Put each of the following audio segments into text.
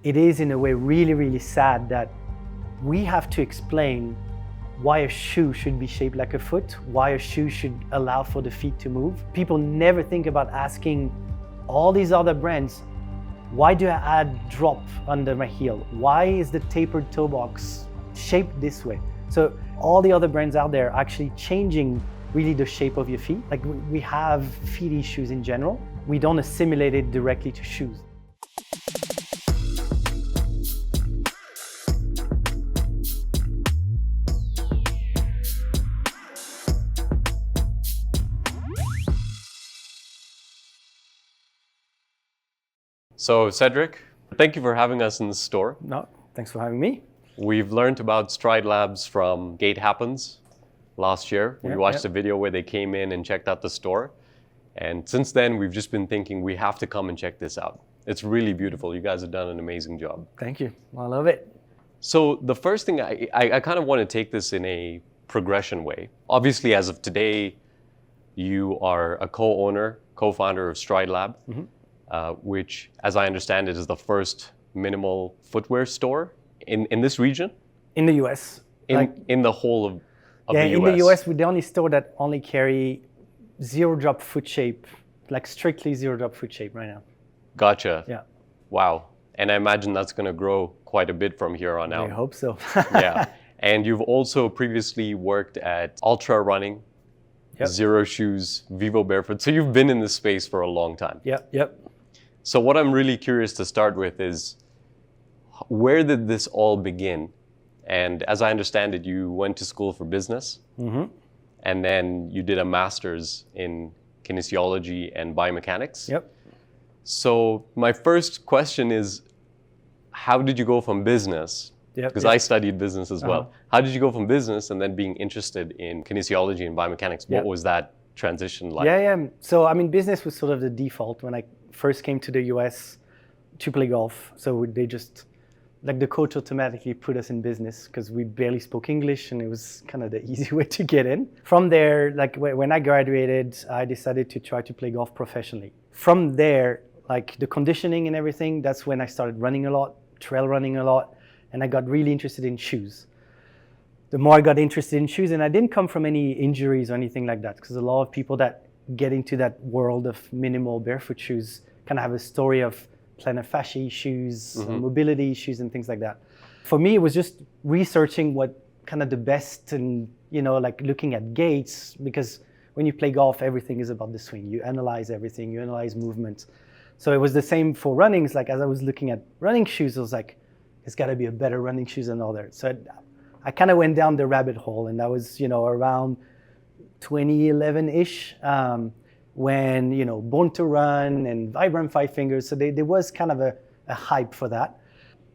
it is in a way really, really sad that we have to explain why a shoe should be shaped like a foot, why a shoe should allow for the feet to move. People never think about asking all these other brands, why do I add drop under my heel? Why is the tapered toe box shaped this way? So all the other brands out there are actually changing really the shape of your feet. Like we have feety shoes in general. We don't assimilate it directly to shoes. So Cedric, thank you for having us in the store. No, thanks for having me. We've learned about Stride Labs from Gate Happens last year. We watched a video where they came in and checked out the store. And since then, we've just been thinking we have to come and check this out. It's really beautiful. You guys have done an amazing job. Thank you. I love it. So the first thing, I kind of want to take this in a progression way. Obviously, as of today, you are a co-owner, co-founder of Stride Lab. Which, as I understand it, is the first minimal footwear store in this region? In the US. In the whole of the US? Yeah, in the US, we're the only store that only carry zero drop foot shape, like strictly zero drop foot shape right now. Gotcha. Yeah. Wow. And I imagine that's going to grow quite a bit from here on out. I hope so. Yeah. And you've also previously worked at Altra running, Xero shoes, Vivo barefoot. So you've been in this space for a long time. Yep. So what I'm really curious to start with is, where did this all begin? And as I understand it, you went to school for business, and then you did a master's in kinesiology and biomechanics. Yep. So my first question is, how did you go from business? Because I studied business as well. How did you go from business and then being interested in kinesiology and biomechanics? What was that transition like? Yeah. So I mean, business was sort of the default when I first came to the US to play golf. So they just, like the coach automatically put us in business because we barely spoke English and it was kind of the easy way to get in. From there, like when I graduated, I decided to try to play golf professionally. From there, like the conditioning and everything, that's when I started running a lot, trail running a lot, and I got really interested in shoes. The more I got interested in shoes, and I didn't come from any injuries or anything like that, because a lot of people that get into that world of minimal barefoot shoes kind of have a story of plantar fascia issues, mobility issues, and things like that. For me, it was just researching what kind of the best and, like looking at gaits, because when you play golf, everything is about the swing. You analyze everything, you analyze movement. So it was the same for running. It's like, as I was looking at running shoes, I was like, there's got to be a better running shoes than others. So I kind of went down the rabbit hole, and that was, around 2011-ish, when, Born to Run and Vibram Five Fingers, so there was kind of a hype for that.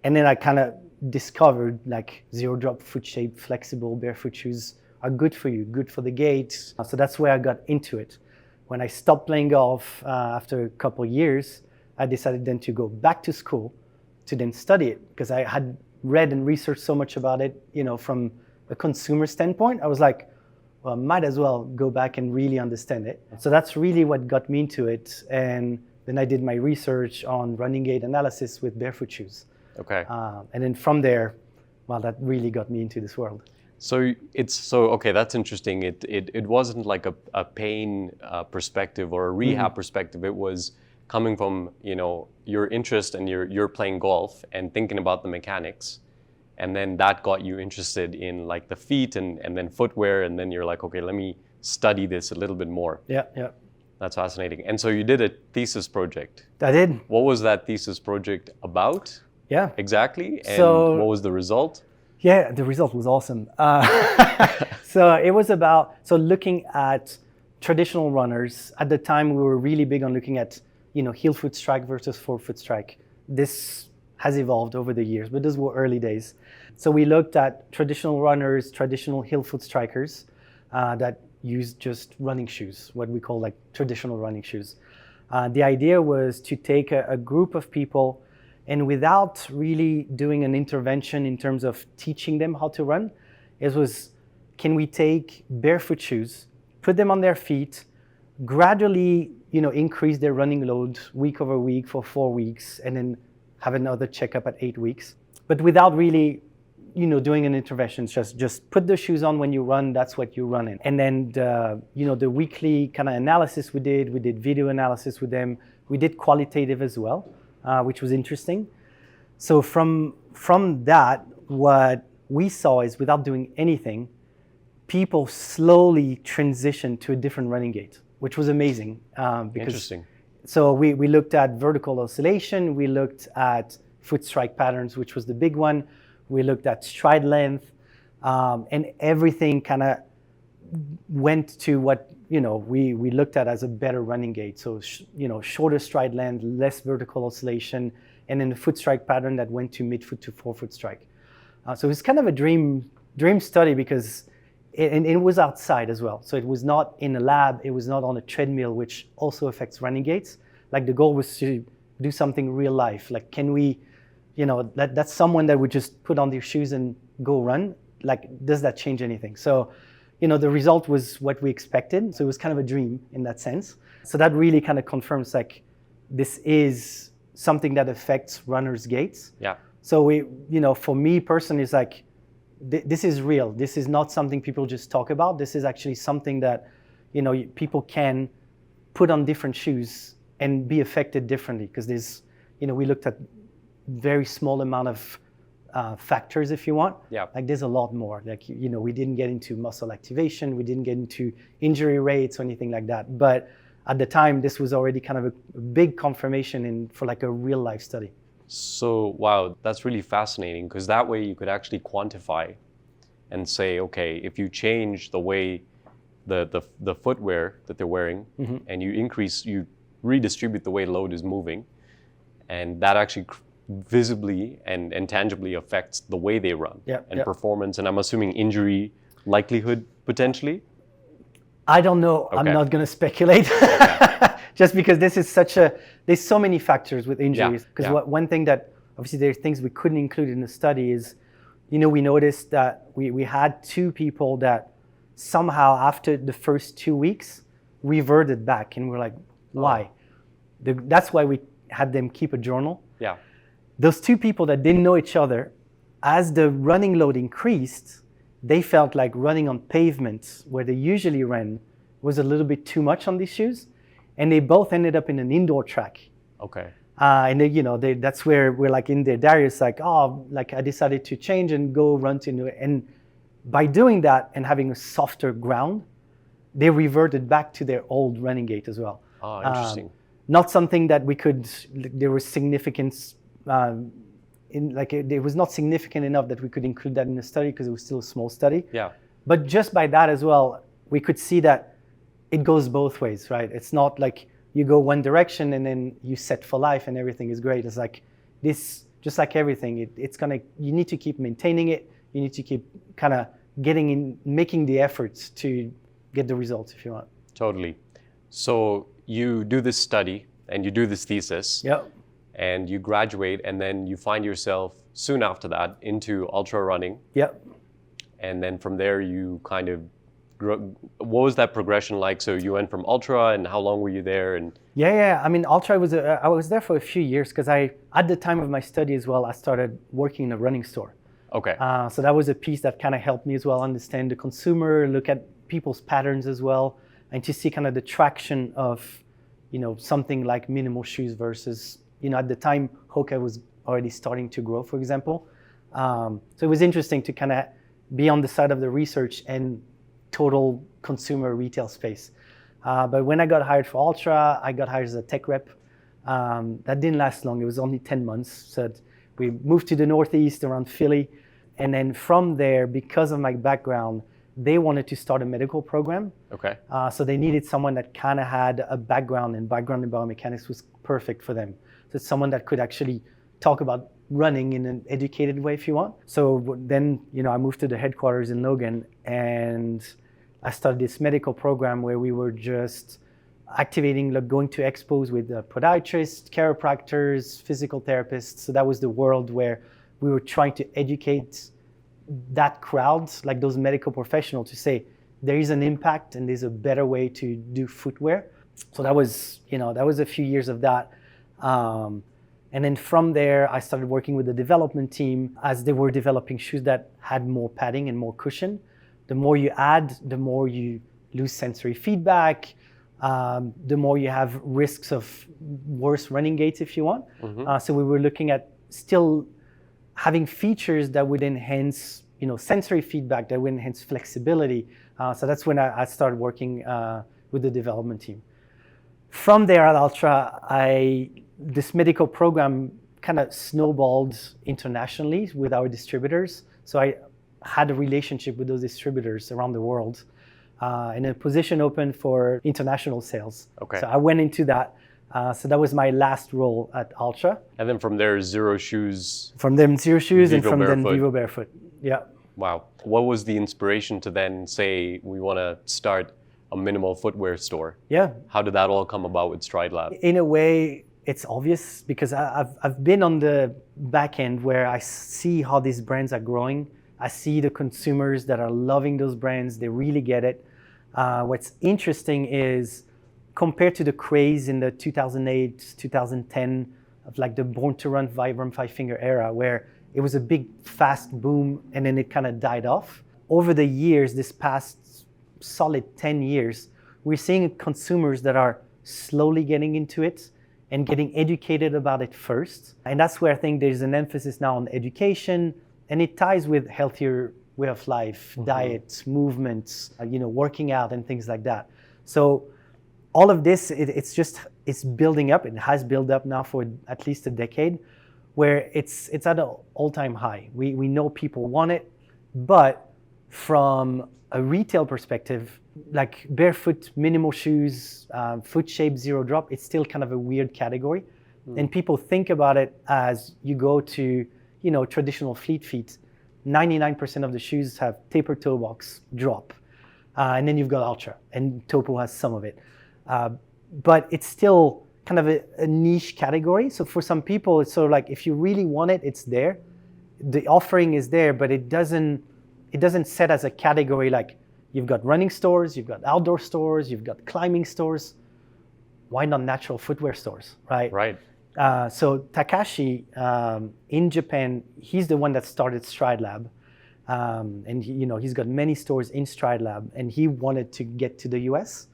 And then I kind of discovered like zero drop foot shape, flexible barefoot shoes are good for you, good for the gait. So that's where I got into it. When I stopped playing golf after a couple of years, I decided then to go back to school to then study it, because I had read and researched so much about it, from a consumer standpoint. I was like, well, might as well go back and really understand it. So that's really what got me into it. And then I did my research on running gait analysis with barefoot shoes. Okay. And then from there, well, that really got me into this world. So okay, that's interesting. It wasn't like a pain perspective or a rehab perspective. It was coming from, your interest, and you're playing golf and thinking about the mechanics. And then that got you interested in like the feet and then footwear. And then you're like, okay, let me study this a little bit more. Yeah. That's fascinating. And so you did a thesis project. I did. What was that thesis project about? Yeah. Exactly. And what was the result? Yeah, the result was awesome. So it was about, looking at traditional runners. At the time, we were really big on looking at, heel foot strike versus forefoot strike. This has evolved over the years, but those were early days. So we looked at traditional runners, traditional heel foot strikers that use just running shoes, what we call like traditional running shoes. The idea was to take a group of people, and without really doing an intervention in terms of teaching them how to run, it was, can we take barefoot shoes, put them on their feet, gradually increase their running load week over week for 4 weeks, and then have another checkup at 8 weeks, but without really, doing an intervention. Just put the shoes on when you run. That's what you run in. And then, the weekly kind of analysis we did video analysis with them. We did qualitative as well, which was interesting. So from that, what we saw is without doing anything, people slowly transitioned to a different running gait, which was amazing. Interesting. So we looked at vertical oscillation, we looked at foot strike patterns, which was the big one. We looked at stride length, and everything kind of went to what we looked at as a better running gait. So shorter stride length, less vertical oscillation, and then the foot strike pattern that went to midfoot to forefoot strike. So it was kind of a dream study because it was outside as well. So it was not in a lab, it was not on a treadmill, which also affects running gaits. Like the goal was to do something real life. Like, can we, that's someone that would just put on their shoes and go run. Like, does that change anything? So, the result was what we expected. So it was kind of a dream in that sense. So that really kind of confirms like this is something that affects runners' gaits. Yeah. So for me personally, it's like, this is real. This is not something people just talk about. This is actually something that, people can put on different shoes and be affected differently. Because there's, we looked at very small amount of factors, if you want. Yeah. Like there's a lot more. Like, we didn't get into muscle activation. We didn't get into injury rates or anything like that. But at the time, this was already kind of a big confirmation for like a real life study. So, wow, that's really fascinating because that way you could actually quantify and say, okay, if you change the way the footwear that they're wearing and you redistribute the way load is moving, and that actually visibly and tangibly affects the way they run and performance, and I'm assuming injury likelihood potentially? I don't know. Okay. I'm not going to speculate. Just because this is there's so many factors with injuries. Because one thing that, obviously there's things we couldn't include in the study is, we noticed that we had 2 people that somehow after the first 2 weeks reverted back, and we're like, why? That's why we had them keep a journal. Yeah. Those 2 people that didn't know each other, as the running load increased, they felt like running on pavements where they usually ran was a little bit too much on these shoes. And they both ended up in an indoor track. Okay. And that's where we're like in their diaries, like, I decided to change and go run to new. And by doing that and having a softer ground, they reverted back to their old running gait as well. Oh, interesting. Not something that there was significance it was not significant enough that we could include that in the study because it was still a small study. Yeah. But just by that as well, we could see that it goes both ways, right? It's not like you go one direction and then you set for life and everything is great. It's like this, just like everything, you need to keep maintaining it. You need to keep kind of making the efforts to get the results if you want. Totally. So you do this study and you do this thesis. Yep. And you graduate, and then you find yourself soon after that into ultra running. Yep. And then from there, you kind of what was that progression like? So you went from ultra, and how long were you there? And yeah. I mean, ultra I was there for a few years because at the time of my study as well, I started working in a running store. Okay. So that was a piece that kind of helped me as well understand the consumer, look at people's patterns as well, and to see kind of the traction of, something like minimal shoes versus. At the time, Hoka was already starting to grow, for example. So it was interesting to kind of be on the side of the research and total consumer retail space. But when I got hired for Altra, I got hired as a tech rep. That didn't last long. It was only 10 months. So we moved to the Northeast around Philly. And then from there, because of my background, they wanted to start a medical program. Okay. So they needed someone that kind of had a background in biomechanics was perfect for them. So it's someone that could actually talk about running in an educated way if you want. So then, I moved to the headquarters in Logan and I started this medical program where we were just activating, going to expos with podiatrists, chiropractors, physical therapists. So that was the world where we were trying to educate that crowd, like those medical professionals, to say there is an impact and there's a better way to do footwear. So that was a few years of that. And then from there, I started working with the development team as they were developing shoes that had more padding and more cushion. The more you add, the more you lose sensory feedback, the more you have risks of worse running gaits if you want. So we were looking at still having features that would enhance, sensory feedback, that would enhance flexibility. So that's when I started working with the development team. From there at Altra, this medical program kind of snowballed internationally with our distributors. So I had a relationship with those distributors around the world, and a position open for international sales. Okay. So I went into that. So that was my last role at Altra. And then from there, Xero shoes. From them, Xero shoes, and Vivo from then Barefoot. Vivo Barefoot. Yeah. Wow. What was the inspiration to then say we want to start a minimal footwear store? Yeah. How did that all come about with Stride Lab? In a way, it's obvious because I've been on the back end where I see how these brands are growing. I see the consumers that are loving those brands. They really get it. What's interesting is compared to the craze in the 2008, 2010 of like the Born to Run Vibram Five Finger era, where it was a big fast boom and then it kind of died off. Over the years, this past solid 10 years, we're seeing consumers that are slowly getting into it and getting educated about it first. And that's where I think there's an emphasis now on education, and it ties with healthier way of life, diet, movements, working out and things like that. So all of this, it's building up. It has built up now for at least a decade, where it's at an all-time high. We know people want it, but from a retail perspective, like barefoot minimal shoes, foot shape zero drop, it's still kind of a weird category. And people think about it as you go to, traditional fleet feet. 99% of the shoes have taper toe box drop. And then you've got Altra, and Topo has some of it. But it's still kind of a niche category. So for some people, it's sort of like, if you really want it, it's there. The offering is there, but it doesn't set as a category. Like, you've got running stores, you've got outdoor stores, you've got climbing stores. Why not natural footwear stores, right? Right. So Takashi in Japan, he's the one that started Stride Lab, and he's got many stores in Stride Lab, and he wanted to get to the US.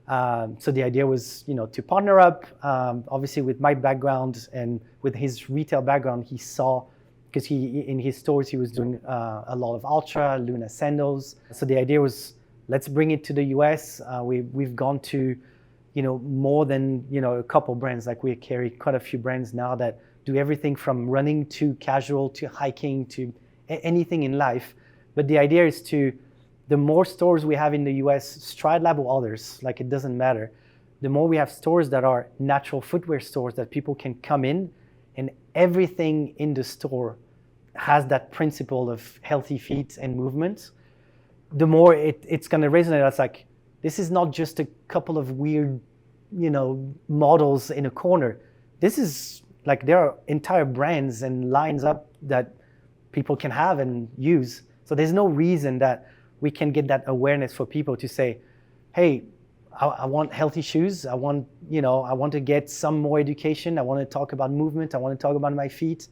So the idea was, to partner up. Obviously, with my background and with his retail background, he saw, because in his stores he was doing a lot of Altra, Luna sandals. So the idea was, let's bring it to the US. We've gone to more than a couple brands. Like, we carry quite a few brands now that do everything from running to casual to hiking to anything in life. But the idea is the more stores we have in the US, Stride Lab or others, like, it doesn't matter. The more we have stores that are natural footwear stores that people can come in, and everything in the store has that principle of healthy feet and movement, the more it's going to resonate. It's like, this is not just a couple of weird, models in a corner. This is like, there are entire brands and lines up that people can have and use. So there's no reason that we can get that awareness for people to say, hey, I want healthy shoes. I want to get some more education. I want to talk about movement. I want to talk about my feet.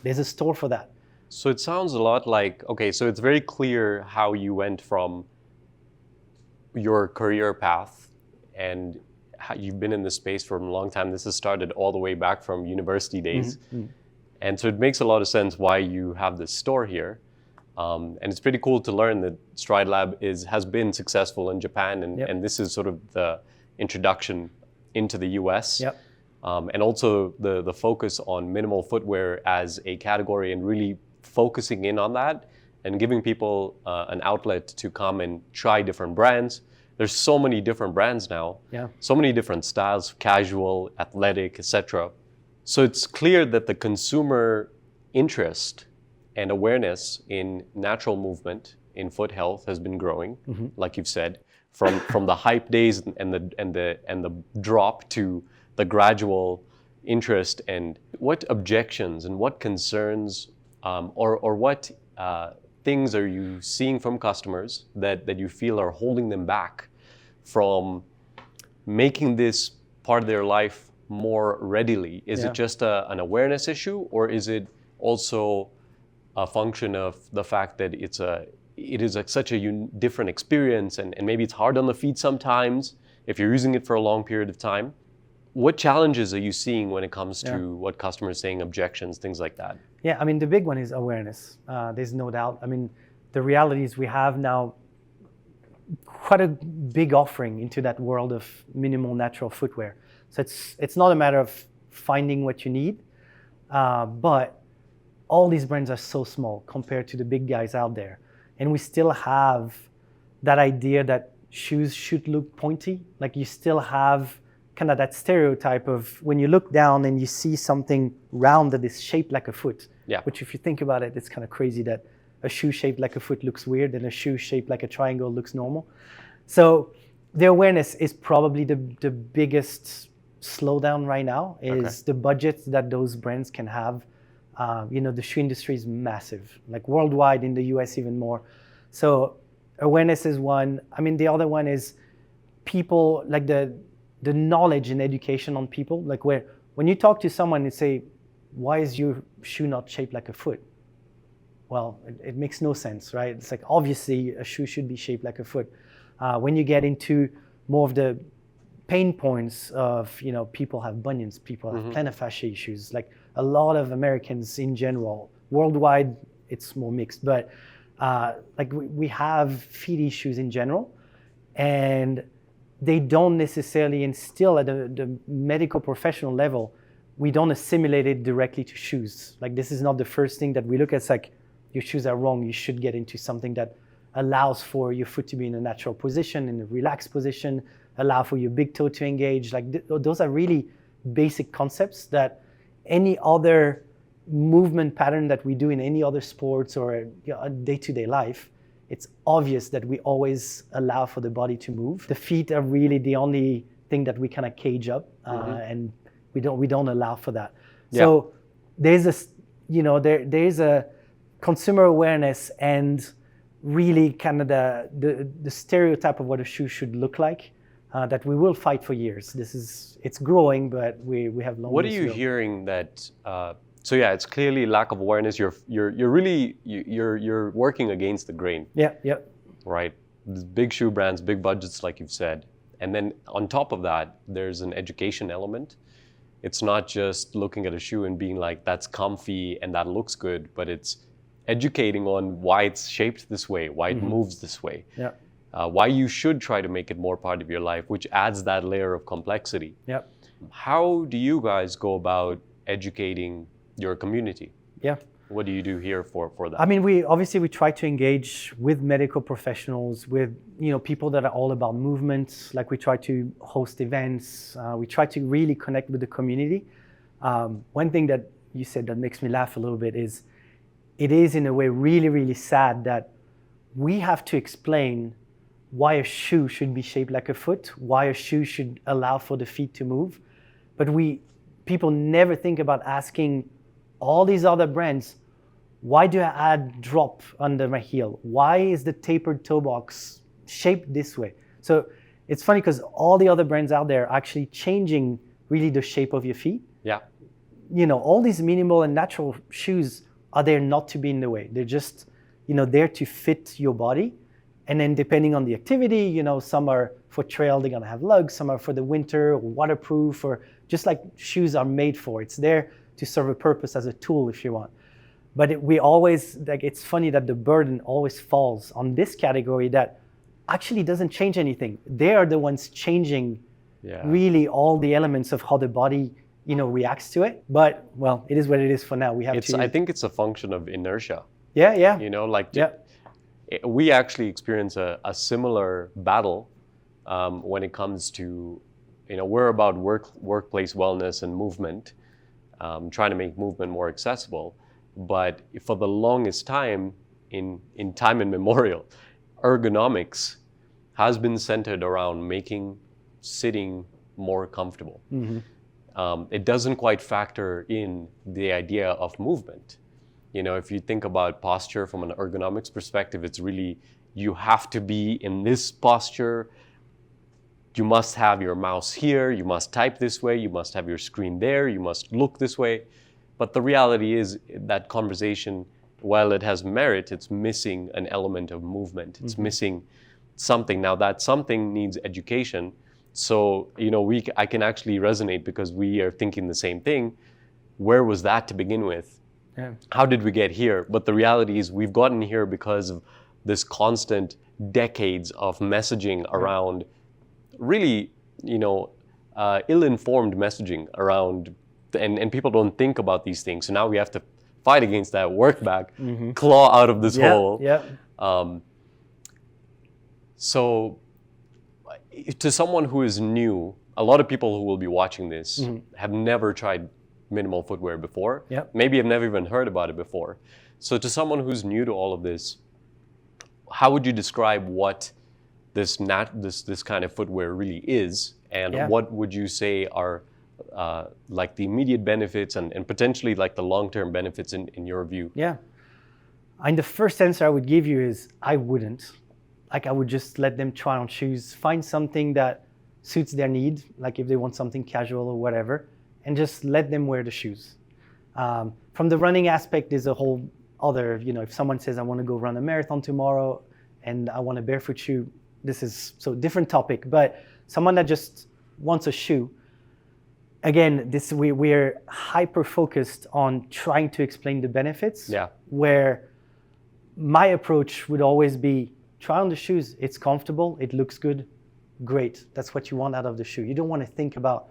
There's a store for that. So it sounds a lot like, okay, so it's very clear how you went from your career path, and how you've been in this space for a long time. This has started all the way back from university days. And so it makes a lot of sense why you have this store here. And it's pretty cool to learn that Stride Lab has been successful in Japan, and this is sort of the introduction into the US. Yep. And also the focus on minimal footwear as a category, and really focusing in on that and giving people an outlet to come and try different brands. There's so many different brands now, so many different styles, casual, athletic, etc. So it's clear that the consumer interest and awareness in natural movement, in foot health, has been growing, like you've said, from the hype days and the drop to the gradual interest. And what objections and what concerns or what things are you seeing from customers that you feel are holding them back from making this part of their life more readily? Is it just an awareness issue, or is it also a function of the fact that it is such a different experience, and maybe it's hard on the feet sometimes if you're using it for a long period of time? What challenges are you seeing when it comes to what customers saying, objections, things like that? Yeah, I mean, the big one is awareness. There's no doubt. I mean, the reality is we have now quite a big offering into that world of minimal natural footwear. So it's not a matter of finding what you need, but all these brands are so small compared to the big guys out there. And we still have that idea that shoes should look pointy. Like you still have kind of that stereotype of when you look down and you see something round that is shaped like a foot. Yeah. Which if you think about it, it's kind of crazy that a shoe shaped like a foot looks weird and a shoe shaped like a triangle looks normal. So the awareness is probably the biggest slowdown right now is the budgets that those brands can have. The shoe industry is massive, like worldwide, in the US even more. So awareness is one. I mean, the other one is people, like the knowledge and education on people. Like when you talk to someone and say, why is your shoe not shaped like a foot? Well, it makes no sense, right? It's like, obviously a shoe should be shaped like a foot. When you get into more of the pain points of, people have bunions, people have plantar fascia issues, like a lot of Americans in general. Worldwide, it's more mixed, but we have feet issues in general, and they don't necessarily instill at the medical professional level, we don't assimilate it directly to shoes. Like this is not the first thing that we look at. It's like, your shoes are wrong, you should get into something that allows for your foot to be in a natural position, in a relaxed position, allow for your big toe to engage. Like those are really basic concepts that any other movement pattern that we do in any other sports or day-to-day life, it's obvious that we always allow for the body to move. The feet are really the only thing that we kind of cage up, and we don't allow for that. Yeah. So there's a consumer awareness and really kind of the stereotype of what a shoe should look like that we will fight for years. It's growing, but we have long. What are you hearing that? So yeah, it's clearly lack of awareness. You're working against the grain. Yeah. Right. These big shoe brands, big budgets, like you've said, and then on top of that, there's an education element. It's not just looking at a shoe and being like, that's comfy and that looks good, but it's educating on why it's shaped this way, why it moves this way, why you should try to make it more part of your life, which adds that layer of complexity. Yep. How do you guys go about educating your community? Yeah. What do you do here for that? I mean, we try to engage with medical professionals, with people that are all about movement. Like we try to host events. We try to really connect with the community. One thing that you said that makes me laugh a little bit is, it is in a way really, really sad that we have to explain why a shoe should be shaped like a foot, why a shoe should allow for the feet to move. But people never think about asking all these other brands, why do I add drop under my heel? Why is the tapered toe box shaped this way? So it's funny because all the other brands out there are actually changing really the shape of your feet. Yeah. All these minimal and natural shoes are there not to be in the way. They're just, there to fit your body. And then depending on the activity, some are for trail, they're gonna have lugs, some are for the winter, or waterproof, or just like shoes are made for. It's there to serve a purpose as a tool if you want. But it's funny that the burden always falls on this category that actually doesn't change anything. They are the ones changing really all the elements of how the body reacts to it. But well, it is what it is for now. I think it's a function of inertia. Yeah. We actually experience a similar battle when it comes to, we're about workplace wellness and movement, trying to make movement more accessible. But for the longest time, in time immemorial, ergonomics has been centered around making sitting more comfortable. It doesn't quite factor in the idea of movement. If you think about posture from an ergonomics perspective, it's really, you have to be in this posture you must have your mouse here, you must type this way, you must have your screen there, you must look this way. But the reality is that conversation, while it has merit, it's missing an element of movement. It's missing something. Now that something needs education. So, I can actually resonate because we are thinking the same thing. Where was that to begin with? Yeah. How did we get here? But the reality is we've gotten here because of this constant decades of messaging around really, ill-informed messaging around, and people don't think about these things. So now we have to fight against that, work back, claw out of this hole. Yeah. So to someone who is new, a lot of people who will be watching this have never tried minimal footwear before. Yep. Maybe have never even heard about it before. So to someone who's new to all of this, how would you describe what this kind of footwear really is, and what would you say are like the immediate benefits and potentially like the long-term benefits in your view? Yeah. And the first answer I would give you is I wouldn't. Like I would just let them try on shoes, find something that suits their need, like if they want something casual or whatever, and just let them wear the shoes. From the running aspect, there's a whole other, if someone says I want to go run a marathon tomorrow and I want a barefoot shoe, this is so different topic, but someone that just wants a shoe, again, we're hyper focused on trying to explain the benefits. Yeah. Where my approach would always be try on the shoes. It's comfortable. It looks good. Great. That's what you want out of the shoe. You don't want to think about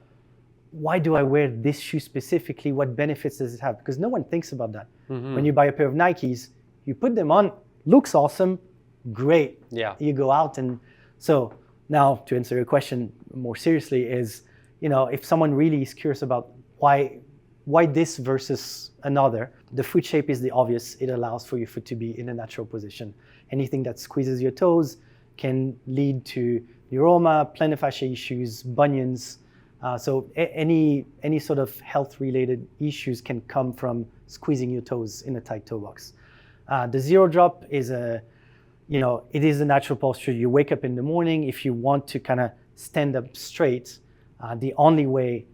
why do I wear this shoe specifically? What benefits does it have? Because no one thinks about that. When you buy a pair of Nikes, you put them on, looks awesome, great. Yeah. You go out and so now to answer your question more seriously is, if someone really is curious about why this versus another, the foot shape is the obvious. It allows for your foot to be in a natural position. Anything that squeezes your toes can lead to neuroma, plantar fascia issues, bunions. So any sort of health-related issues can come from squeezing your toes in a tight toe box. The zero drop is it is a natural posture. You wake up in the morning. If you want to kind of stand up straight, the only way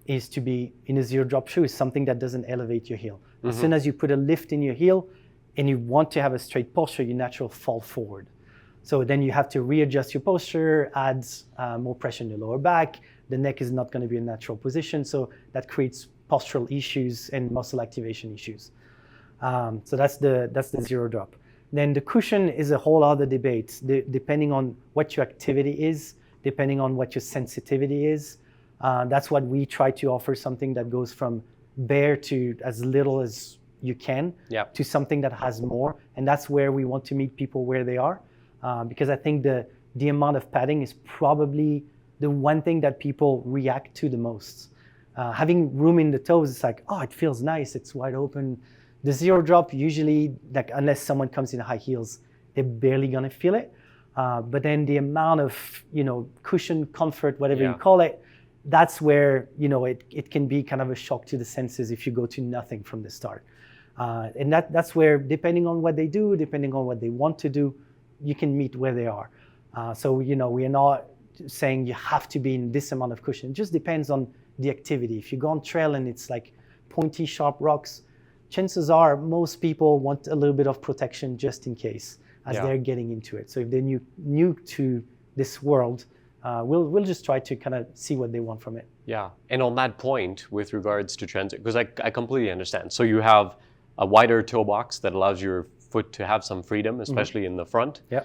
is to be in a zero drop shoe, is something that doesn't elevate your heel. As soon as you put a lift in your heel and you want to have a straight posture, you naturally fall forward. So then you have to readjust your posture, adds more pressure in your lower back. The neck is not going to be in a natural position. So that creates postural issues and muscle activation issues. So that's the zero drop. Then the cushion is a whole other debate, depending on what your activity is, depending on what your sensitivity is. That's what we try to offer, something that goes from bare to as little as you can to something that has more. And that's where we want to meet people where they are. Because I think the amount of padding is probably the one thing that people react to the most. Having room in the toes, it's like, oh, it feels nice, it's wide open. The zero drop, usually, like unless someone comes in high heels, they're barely gonna feel it. But then the amount of, cushion, comfort, whatever you call it, that's where, it can be kind of a shock to the senses if you go to nothing from the start. And that's where, depending on what they do, depending on what they want to do, you can meet where they are. So, we are not saying you have to be in this amount of cushion. It just depends on the activity. If you go on trail and it's like pointy, sharp rocks, chances are most people want a little bit of protection just in case as they're getting into it. So if they're new to this world, we'll just try to kind of see what they want from it. Yeah, and on that point with regards to transit, because I completely understand. So you have a wider toe box that allows your foot to have some freedom, especially in the front. Yeah.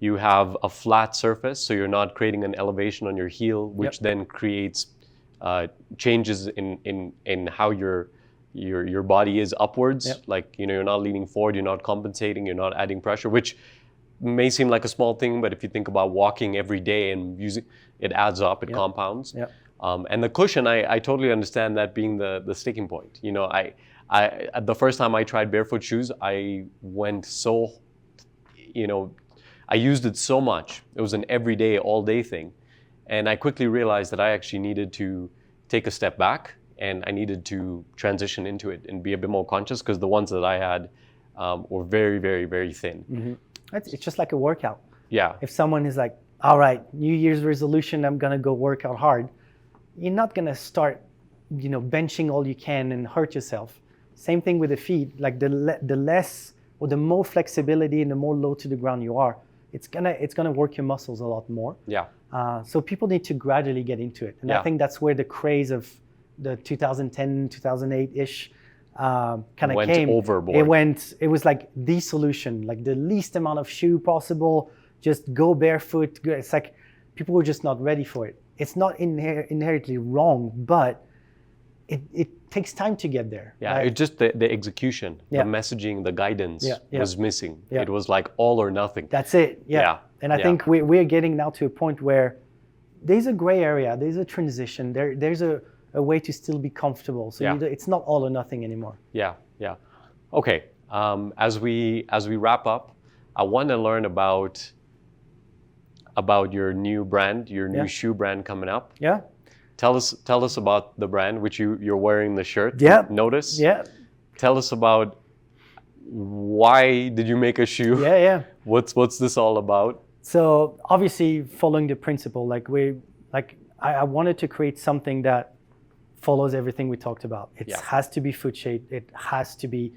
You have a flat surface, so you're not creating an elevation on your heel, which then creates changes in how your body is upwards. Yep. Like, you're not leaning forward, you're not compensating, you're not adding pressure, which may seem like a small thing, but if you think about walking every day and using it, adds up, it compounds. Yep. And the cushion, I totally understand that being the sticking point. I the first time I tried barefoot shoes, I went so, I used it so much. It was an everyday, all day thing. And I quickly realized that I actually needed to take a step back and I needed to transition into it and be a bit more conscious, because the ones that I had were very, very, very thin. It's just like a workout. Yeah. If someone is like, all right, New Year's resolution, I'm gonna go work out hard. You're not gonna start, benching all you can and hurt yourself. Same thing with the feet. Like the less or the more flexibility and the more low to the ground you are, it's gonna work your muscles a lot more. Yeah. So people need to gradually get into it, and I think that's where the craze of the 2010, 2008-ish kind of came. Overboard. It was like the solution, like the least amount of shoe possible. Just go barefoot. It's like people were just not ready for it. It's not inherently wrong, but it takes time to get there. Yeah, right? it just the execution, the messaging, the guidance was missing. It was like all or nothing. That's it. Yeah. And I think we're getting now to a point where there's a gray area, there's a transition, there's a way to still be comfortable. So it's not all or nothing anymore. Yeah. Okay. As we wrap up, I want to learn about your new brand, your new shoe brand coming up. Yeah. Tell us about the brand, which you're wearing the shirt. Yeah. Notice. Yeah. Tell us about why did you make a shoe? Yeah. What's this all about? So obviously following the principle, I wanted to create something that follows everything we talked about. It has to be foot shaped. It has to be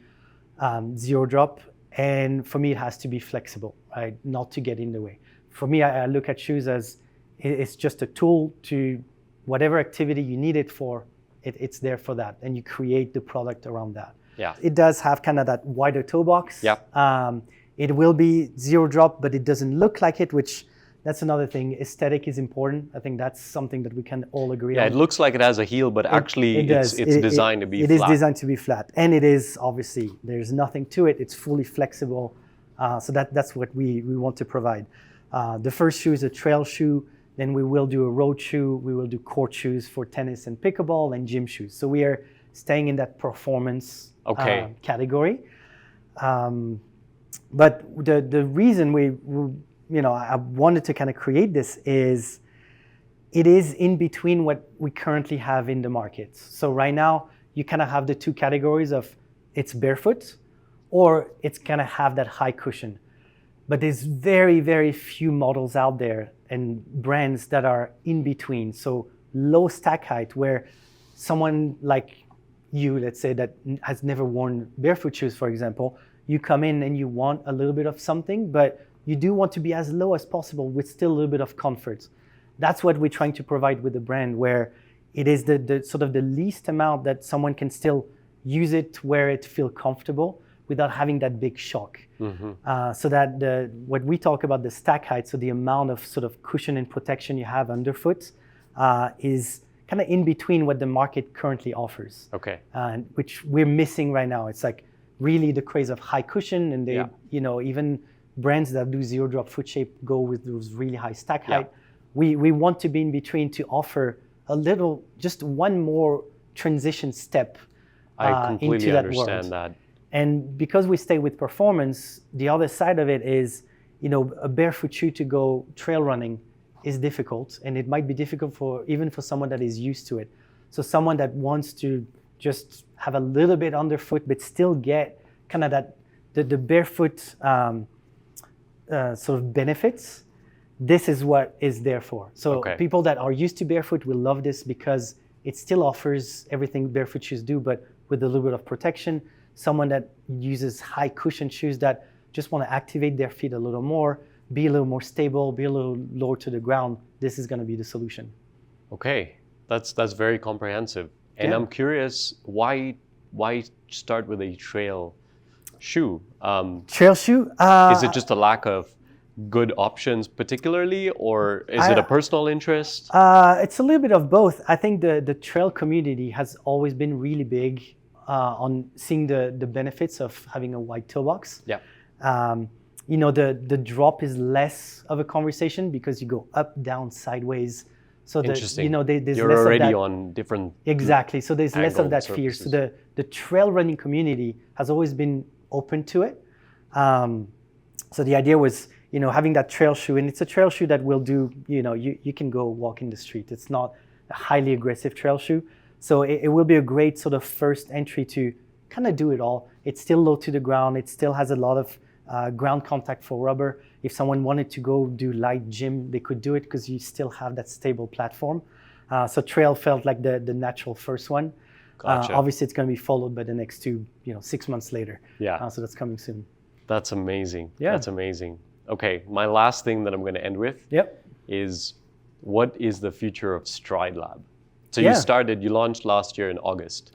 zero drop. And for me, it has to be flexible, right? Not to get in the way. For me, I look at shoes as it's just a tool to whatever activity you need it for, it's there for that. And you create the product around that. Yeah. It does have kind of that wider toe box. Yeah. It will be zero drop, but it doesn't look like it, which that's another thing. Aesthetic is important. I think that's something that we can all agree on. Yeah, it looks like it has a heel, but actually it's designed to be flat. It is designed to be flat. And it is, obviously, there's nothing to it. It's fully flexible. So that's what we want to provide. The first shoe is a trail shoe. Then we will do a road shoe. We will do court shoes for tennis and pickleball and gym shoes. So we are staying in that performance category. But the reason I wanted to kind of create this is it is in between what we currently have in the market. So right now you kind of have the two categories of it's barefoot or it's kind of have that high cushion. But there's very, very few models out there and brands that are in between. So low stack height where someone like you, let's say, that has never worn barefoot shoes, for example, you come in and you want a little bit of something, but you do want to be as low as possible with still a little bit of comfort. That's what we're trying to provide with the brand, where it is the sort of the least amount that someone can still use it where it feel comfortable without having that big shock. Mm-hmm. So that what we talk about the stack height, so the amount of sort of cushion and protection you have underfoot is kind of in between what the market currently offers. Okay. Which we're missing right now. It's like really the craze of high cushion, and they, even brands that do zero drop foot shape go with those really high stack height. We want to be in between to offer a little, just one more transition step I completely into that understand world. that. And because we stay with performance, the other side of it is, a barefoot shoe to go trail running is difficult, and it might be difficult even for someone that is used to it. So someone that wants to just have a little bit underfoot, but still get kind of the barefoot sort of benefits, this is what is there for. So people that are used to barefoot will love this because it still offers everything barefoot shoes do, but with a little bit of protection. Someone that uses high cushion shoes that just want to activate their feet a little more, be a little more stable, be a little lower to the ground, this is going to be the solution. Okay, that's very comprehensive. And I'm curious, why start with a trail shoe? Trail shoe? Is it just a lack of good options particularly, or is it a personal interest? It's a little bit of both. I think the trail community has always been really big on seeing the benefits of having a wide toe box. Yeah. The drop is less of a conversation because you go up, down, sideways. So interesting. There's You're less already of that, on different exactly. So there's less of that fear. surfaces. So the trail running community has always been open to it. So the idea was, having that trail shoe, and it's a trail shoe that will do, you can go walk in the street. It's not a highly aggressive trail shoe. So it will be a great sort of first entry to kind of do it all. It's still low to the ground. It still has a lot of ground contact for rubber. If someone wanted to go do light gym, they could do it because you still have that stable platform. So trail felt like the natural first one. Gotcha. Obviously, it's going to be followed by the next two, 6 months later. Yeah. So that's coming soon. That's amazing. Yeah. That's amazing. Okay, my last thing that I'm going to end with is what is the future of Stride Lab? So you launched last year in August.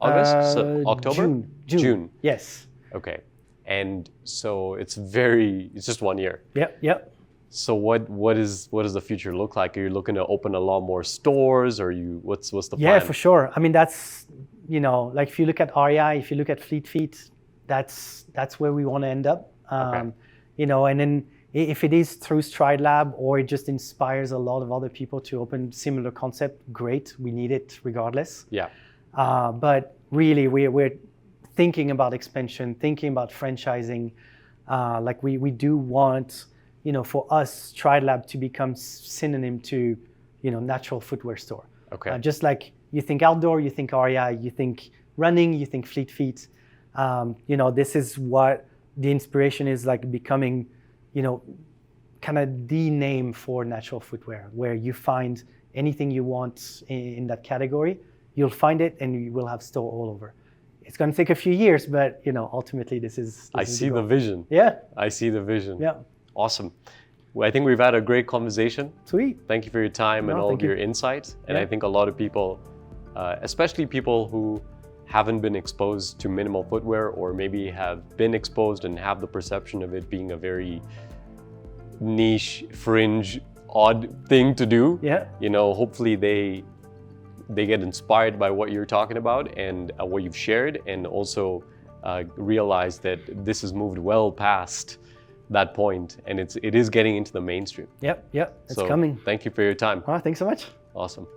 August? So October? June. Yes. Okay. And so it's just 1 year. Yep. So what is the future look like? Are you looking to open a lot more stores, or what's the plan? Yeah, for sure. I mean, that's, like if you look at REI, if you look at Fleet Feet, that's where we want to end up. And then if it is through Stride Lab or it just inspires a lot of other people to open similar concept, great. We need it regardless. Yeah. But really, we're thinking about expansion, thinking about franchising. Like we do want, for us, Stride Lab to become synonym to, natural footwear store. Okay. Just like you think outdoor, you think REI, you think running, you think Fleet Feet. This is what the inspiration is, like becoming, kind of the name for natural footwear, where you find anything you want in that category, you'll find it and you will have store all over. It's going to take a few years, but ultimately this is I see the vision. Yeah. I see the vision. Yeah. Awesome. Well, I think we've had a great conversation. Sweet. Thank you for your time and all of your insight. And I think a lot of people, especially people who haven't been exposed to minimal footwear, or maybe have been exposed and have the perception of it being a very niche, fringe, odd thing to do. Yeah. Hopefully they get inspired by what you're talking about and what you've shared, and also realize that this has moved well past that point, and it is getting into the mainstream. Yep. It's coming. Thank you for your time. Thanks so much. Awesome.